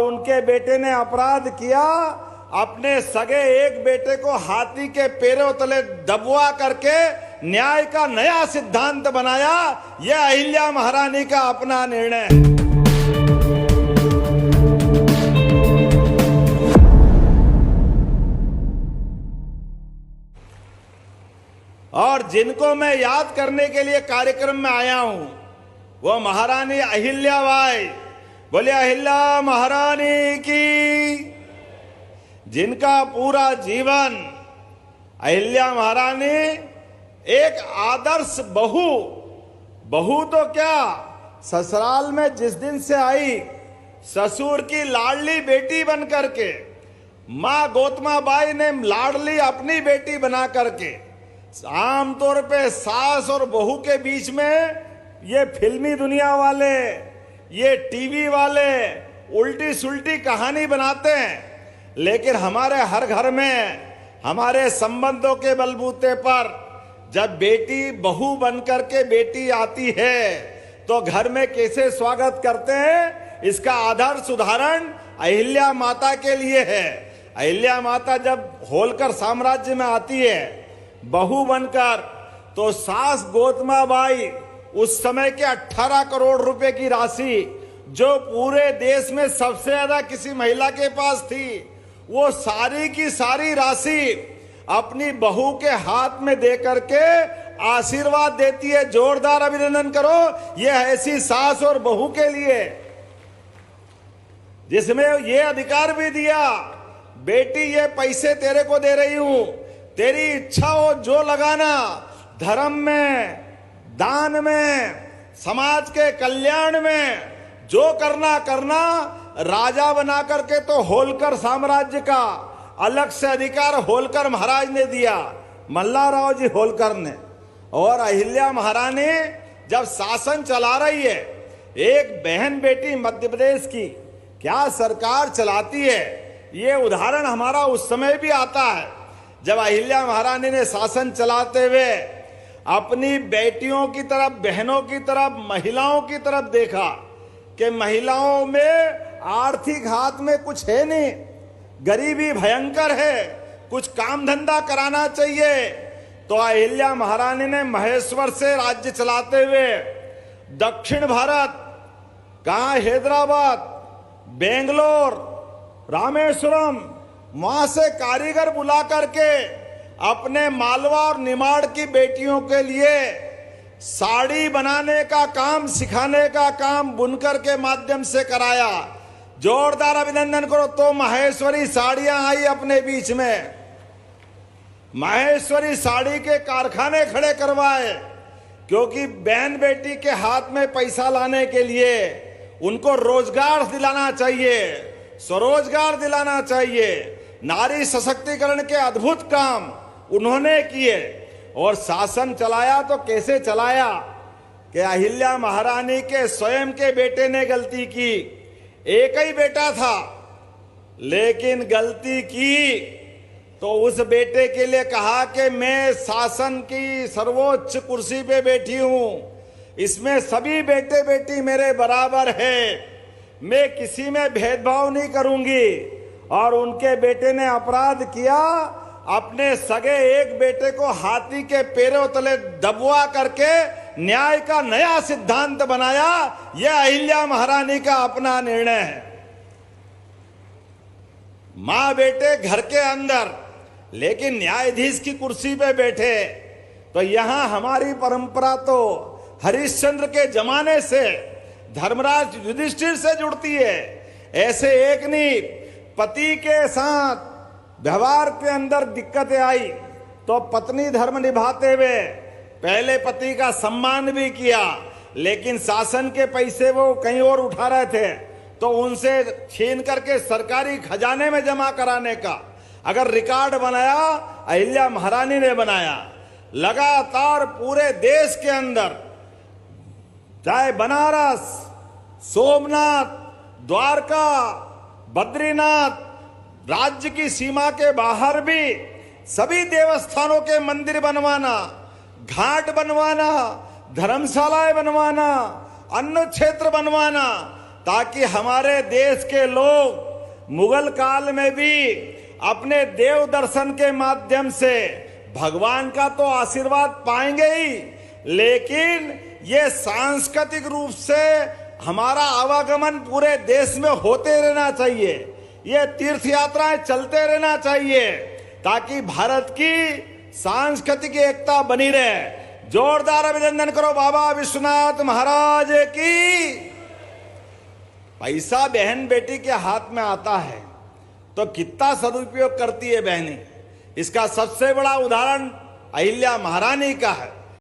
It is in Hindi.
उनके बेटे ने अपराध किया, अपने सगे एक बेटे को हाथी के पैरों तले दबवा करके न्याय का नया सिद्धांत बनाया। यह अहिल्या महारानी का अपना निर्णय है। और जिनको मैं याद करने के लिए कार्यक्रम में आया हूं वो महारानी अहिल्याबाई। बोले अहिल्या महारानी की। जिनका पूरा जीवन, अहिल्या महारानी एक आदर्श बहू तो क्या, ससुराल में जिस दिन से आई ससुर की लाडली बेटी बन करके, मां गौतमा बाई ने लाडली अपनी बेटी बना करके, आमतौर पे सास और बहू के बीच में ये फिल्मी दुनिया वाले, ये टीवी वाले उल्टी सुल्टी कहानी बनाते हैं। लेकिन हमारे हर घर में हमारे संबंधों के बलबूते पर जब बेटी बहू बनकर के बेटी आती है तो घर में कैसे स्वागत करते हैं, इसका आदर्श उदाहरण अहिल्या माता के लिए है। अहिल्या माता जब होलकर साम्राज्य में आती है बहू बनकर, तो सास गौतमा बाई उस समय के 18 करोड़ रुपए की राशि जो पूरे देश में सबसे ज्यादा किसी महिला के पास थी, वो सारी की सारी राशि अपनी बहू के हाथ में दे करके आशीर्वाद देती है। जोरदार अभिनंदन करो ये ऐसी सास और बहू के लिए जिसमें ये अधिकार भी दिया, बेटी ये पैसे तेरे को दे रही हूं, तेरी इच्छा हो जो लगाना, धर्म में, दान में, समाज के कल्याण में जो करना। राजा बना करके तो होलकर साम्राज्य का अलग से अधिकार होलकर महाराज ने दिया, मल्लाराव जी होलकर ने। और अहिल्या महारानी जब शासन चला रही है, एक बहन बेटी मध्य प्रदेश की क्या सरकार चलाती है, ये उदाहरण हमारा उस समय भी आता है जब अहिल्या महारानी ने शासन चलाते हुए अपनी बेटियों की तरफ, बहनों की तरफ, महिलाओं की तरफ देखा कि महिलाओं में आर्थिक हाथ में कुछ है नहीं, गरीबी भयंकर है, कुछ काम धंधा कराना चाहिए। तो अहिल्या महारानी ने महेश्वर से राज्य चलाते हुए दक्षिण भारत, कहाँ हैदराबाद, बेंगलोर, रामेश्वरम, वहां से कारीगर बुला करके अपने मालवा और निमाड़ की बेटियों के लिए साड़ी बनाने का काम, सिखाने का काम बुनकर के माध्यम से कराया। जोरदार अभिनंदन करो। तो माहेश्वरी साड़ियां आई अपने बीच में, माहेश्वरी साड़ी के कारखाने खड़े करवाए, क्योंकि बहन बेटी के हाथ में पैसा लाने के लिए उनको रोजगार दिलाना चाहिए, स्वरोजगार दिलाना चाहिए। नारी सशक्तिकरण के अद्भुत काम उन्होंने किए और शासन चलाया। तो कैसे चलाया कि अहिल्या महारानी के स्वयं के बेटे ने गलती की, एक ही बेटा था, लेकिन गलती की तो उस बेटे के लिए कहा कि मैं शासन की सर्वोच्च कुर्सी पे बैठी हूं, इसमें सभी बेटे बेटी मेरे बराबर है, मैं किसी में भेदभाव नहीं करूंगी। और उनके बेटे ने अपराध किया, अपने सगे एक बेटे को हाथी के पैरों तले दबवा करके न्याय का नया सिद्धांत बनाया। यह अहिल्या महारानी का अपना निर्णय है। मां बेटे घर के अंदर, लेकिन न्यायाधीश की कुर्सी पे बैठे। तो यहां हमारी परंपरा तो हरिश्चंद्र के जमाने से धर्मराज युधिष्ठिर से जुड़ती है। ऐसे एक नहीं, पति के साथ व्यवहार के अंदर दिक्कतें आई तो पत्नी धर्म निभाते हुए पहले पति का सम्मान भी किया, लेकिन शासन के पैसे वो कहीं और उठा रहे थे तो उनसे छीन करके सरकारी खजाने में जमा कराने का अगर रिकॉर्ड बनाया, अहिल्या महारानी ने बनाया। लगातार पूरे देश के अंदर, चाहे बनारस, सोमनाथ, द्वारका, बद्रीनाथ, राज्य की सीमा के बाहर भी सभी देवस्थानों के मंदिर बनवाना, घाट बनवाना, धर्मशालाएं बनवाना, अन्न क्षेत्र बनवाना, ताकि हमारे देश के लोग मुगल काल में भी अपने देव दर्शन के माध्यम से भगवान का तो आशीर्वाद पाएंगे ही, लेकिन ये सांस्कृतिक रूप से हमारा आवागमन पूरे देश में होते रहना चाहिए, ये तीर्थ यात्राएं चलते रहना चाहिए, ताकि भारत की सांस्कृतिक एकता बनी रहे। जोरदार अभिनंदन करो बाबा विश्वनाथ महाराज की। पैसा बहन बेटी के हाथ में आता है तो कितना सदुपयोग करती है बहनें। इसका सबसे बड़ा उदाहरण अहिल्या महारानी का है।